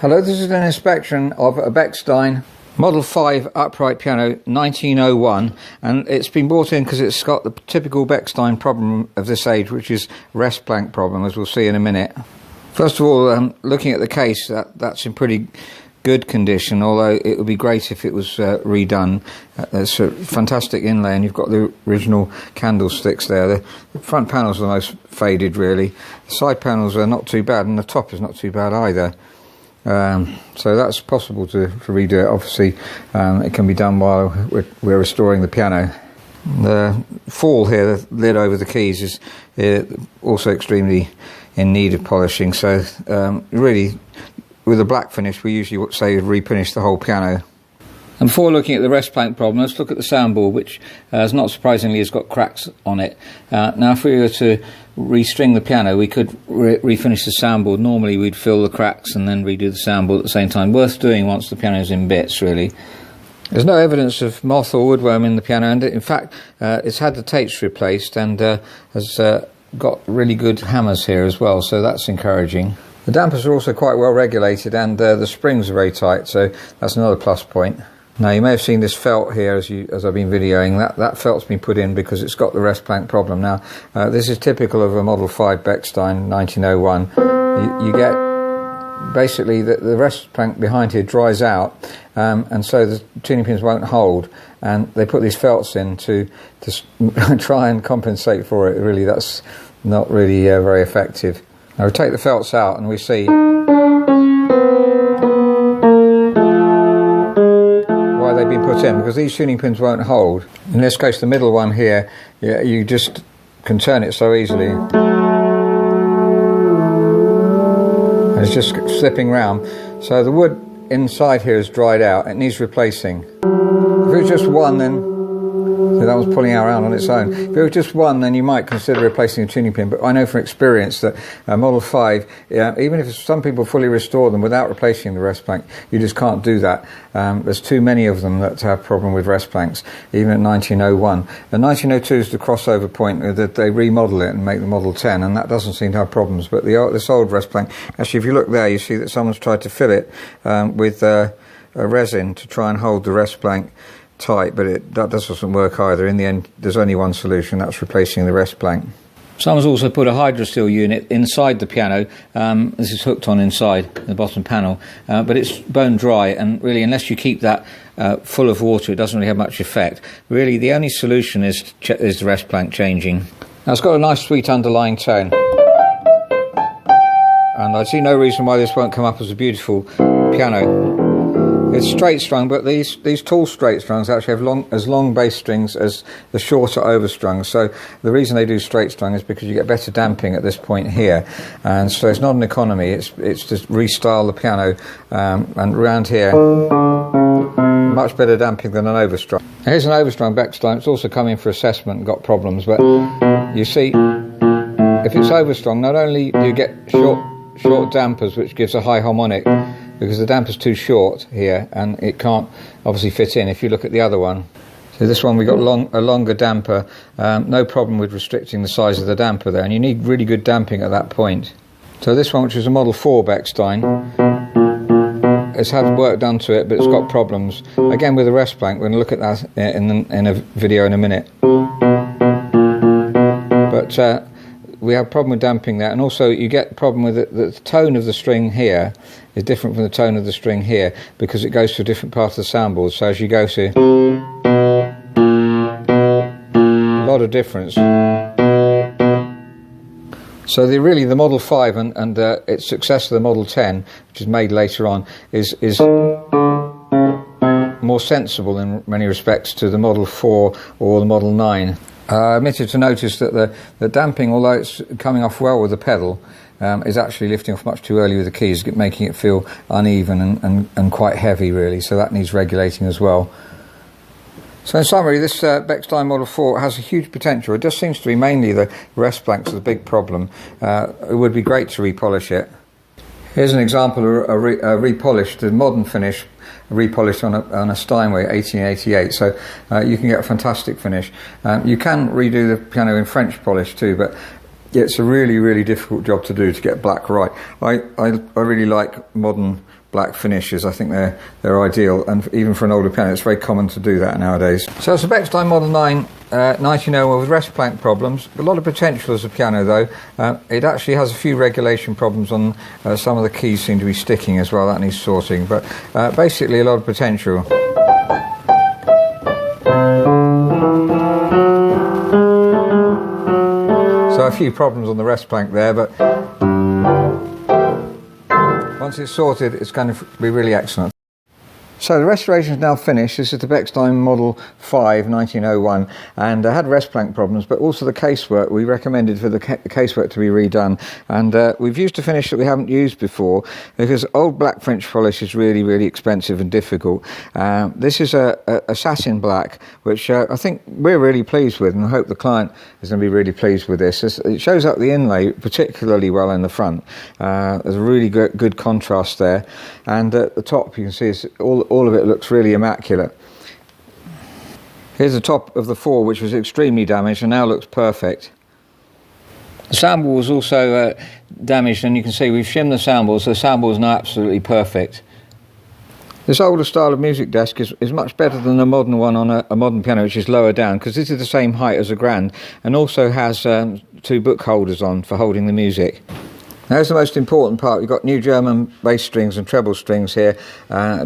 Hello, this is an inspection of a Bechstein Model 5 upright piano 1901, and it's been brought in because it's got the typical Bechstein problem of this age, which is rest plank problem, as we'll see in a minute. First of all, looking at the case, that's in pretty good condition, although it would be great if it was redone. There's a fantastic inlay, and you've got the original candlesticks there. The front panels are the most faded, really. The side panels are not too bad, and the top is not too bad either. So that's possible to redo it. Obviously, it can be done while we're restoring the piano. The fall here, the lid over the keys, is also extremely in need of polishing. So really, with a black finish, we usually say refinish the whole piano. And before looking at the rest plank problem, let's look at the soundboard, which not surprisingly has got cracks on it. Now, if we were to restring the piano, we could refinish the soundboard. Normally we'd fill the cracks and then redo the soundboard at the same time. Worth doing once the piano's in bits, really. There's no evidence of moth or woodworm in the piano, and in fact it's had the tapes replaced and has got really good hammers here as well, so that's encouraging. The dampers are also quite well regulated, and the springs are very tight, so that's another plus point. Now, you may have seen this felt here as I've been videoing. That felt's been put in because it's got the rest plank problem. Now, this is typical of a Model 5 Bechstein 1901. You get basically the rest plank behind here dries out, and so the tuning pins won't hold, and they put these felts in to try and compensate for it. Really, that's not really very effective. Now we take the felts out and we see why they've been put in, because these tuning pins won't hold. In this case, the middle one here, you just can turn it so easily. And it's just slipping round. So the wood inside here is dried out. It needs replacing. If it was just one, then so that was pulling out around on its own. If it was just one, then you might consider replacing a tuning pin, but I know from experience that Model 5, even if some people fully restore them without replacing the rest plank, you just can't do that. There's too many of them that have problem with rest planks, even at 1901. And 1902 is the crossover point that they remodel it and make the Model 10, and that doesn't seem to have problems. But this old rest plank, actually, if you look there, you see that someone's tried to fill it with a resin to try and hold the rest plank tight, but that doesn't work either. In the end, there's only one solution, that's replacing the rest plank. Someone's also put a hydrosteel unit inside the piano. This is hooked on inside the bottom panel, but it's bone dry, and really, unless you keep that full of water, it doesn't really have much effect. Really, the only solution is the rest plank changing. Now, it's got a nice sweet underlying tone, and I see no reason why this won't come up as a beautiful piano. It's straight strung, but these tall straight strungs actually have as long bass strings as the shorter overstrungs. So the reason they do straight strung is because you get better damping at this point here, and so it's not an economy. It's just restyle the piano, and around here, much better damping than an overstrung. Now, here's an overstrung Bechstein. It's also come in for assessment and got problems, but you see, if it's overstrung, not only do you get short dampers, which gives a high harmonic, because the damper's too short here and it can't obviously fit in. If you look at the other one, so this one we got a longer damper, no problem with restricting the size of the damper there, and you need really good damping at that point. So this one, which is a Model 4 Bechstein, it's had work done to it, but it's got problems. Again, with the rest plank, we're going to look at that in a video in a minute. But we have a problem with damping there, and also you get a problem with the tone of the string here is different from the tone of the string here, because it goes to a different part of the soundboard. So as you go to a lot of difference. So the Model 5 and its successor, the Model 10, which is made later on, is more sensible in many respects to the Model 4 or the Model 9. I omitted to notice that the damping, although it's coming off well with the pedal, is actually lifting off much too early with the keys, making it feel uneven and quite heavy, really, so that needs regulating as well. So in summary, this Bechstein Model 4 has a huge potential. It just seems to be mainly the rest planks are the big problem. It would be great to repolish it. Here's an example of a repolished, a modern finish, repolished on a Steinway 1888, so you can get a fantastic finish. You can redo the piano in French polish too, but it's a really difficult job to do, to get black right. I really like modern black finishes. I think they're ideal, and even for an older piano, it's very common to do that nowadays. So it's a Bechstein Model 9 1901 with rest plank problems. A lot of potential as a piano, though. It actually has a few regulation problems on some of the keys seem to be sticking as well. That needs sorting, but basically a lot of potential. So a few problems on the rest plank there, but once it's sorted, it's going to be really excellent. So the restoration is now finished. This is the Bechstein Model 5 1901, and I had rest plank problems, but also the casework. We recommended for the casework to be redone, and we've used a finish that we haven't used before, because old black French polish is really expensive and difficult. This is a satin black, which I think we're really pleased with, and I hope the client is going to be really pleased with this. It shows up the inlay particularly well in the front. There's a really good contrast there, and at the top you can see it's all of it looks really immaculate. Here's the top of the 4, which was extremely damaged and now looks perfect. The soundboard was also damaged, and you can see we've shimmed the soundboard, so the soundboard is now absolutely perfect. This older style of music desk is much better than the modern one on a modern piano, which is lower down, because this is the same height as a grand, and also has 2 book holders on for holding the music. Now here's the most important part. We've got new German bass strings and treble strings here,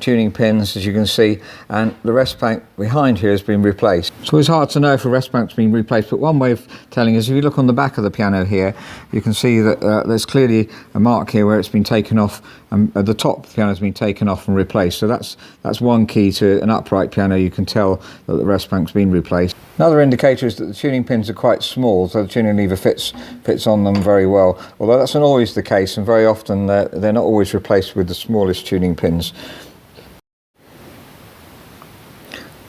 tuning pins, as you can see, and the rest plank behind here has been replaced. It's always hard to know if a rest plank's been replaced, but one way of telling is if you look on the back of the piano here, you can see that there's clearly a mark here where it's been taken off, and the top of the piano has been taken off and replaced. So that's one key to an upright piano. You can tell that the rest plank's been replaced. Another indicator is that the tuning pins are quite small, so the tuning lever fits on them very well, although that's not always the case, and very often they're not always replaced with the smallest tuning pins.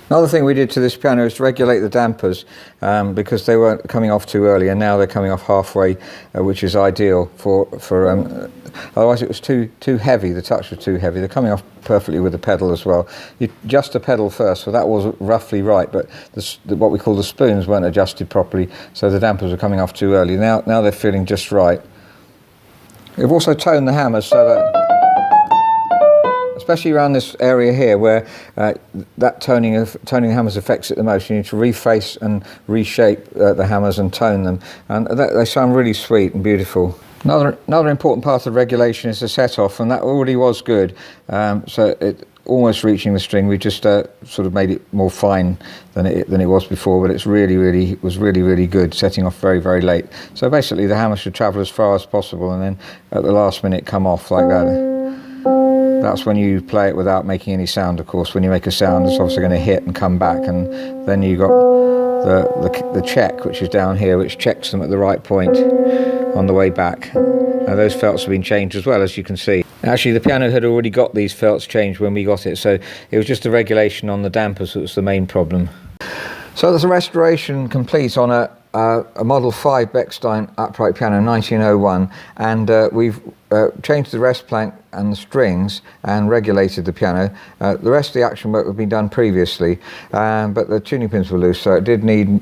Another thing we did to this piano is to regulate the dampers, because they weren't coming off too early, and now they're coming off halfway, which is ideal for otherwise it was too heavy. The touch was too heavy. They're coming off perfectly with the pedal as well. You adjust the pedal first, so that was roughly right, but what we call the spoons weren't adjusted properly, so the dampers were coming off too early. Now they're feeling just right. We've also toned the hammers so that, especially around this area here where that toning the hammers affects it the most, you need to reface and reshape the hammers and tone them, and they sound really sweet and beautiful. Another important part of the regulation is the set off, and that already was good, so it almost reaching the string. We just sort of made it more fine than it was before, but it's really good, setting off very late. So basically the hammer should travel as far as possible, and then at the last minute come off like that. That's when you play it without making any sound. Of course, when you make a sound, it's obviously going to hit and come back, and then you got the check, which is down here, which checks them at the right point on the way back. Now those felts have been changed as well, as you can see. Actually, the piano had already got these felts changed when we got it, so it was just the regulation on the dampers that was the main problem. So there's a restoration complete on a Model 5 Bechstein upright piano 1901, and we've changed the rest plank and the strings and regulated the piano. The rest of the action work had been done previously, but the tuning pins were loose, so it did need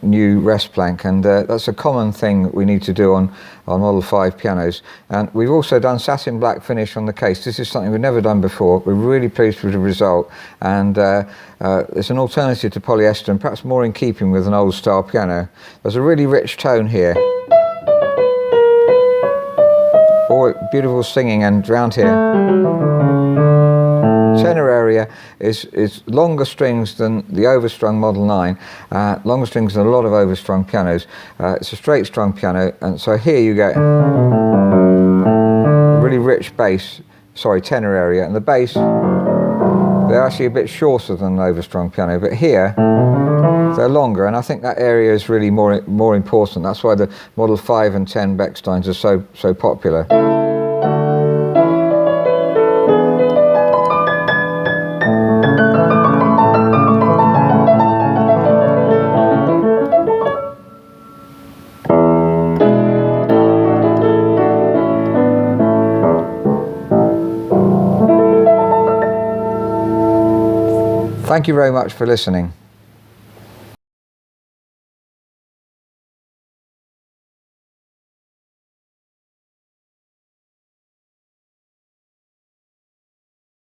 new rest plank, and that's a common thing that we need to do on Model 5 pianos. And we've also done satin black finish on the case. This is something we've never done before. We're really pleased with the result, and it's an alternative to polyester, and perhaps more in keeping with an old style piano. There's a really rich tone here. Oh, beautiful singing, and round here. Tenor area is longer strings than the overstrung Model 9, longer strings than a lot of overstrung pianos. It's a straight strung piano, and so here you get a really rich tenor area, and the bass, they're actually a bit shorter than an overstrung piano, but here they're longer, and I think that area is really more important. That's why the Model 5 and 10 Bechsteins are so popular. Thank you very much for listening.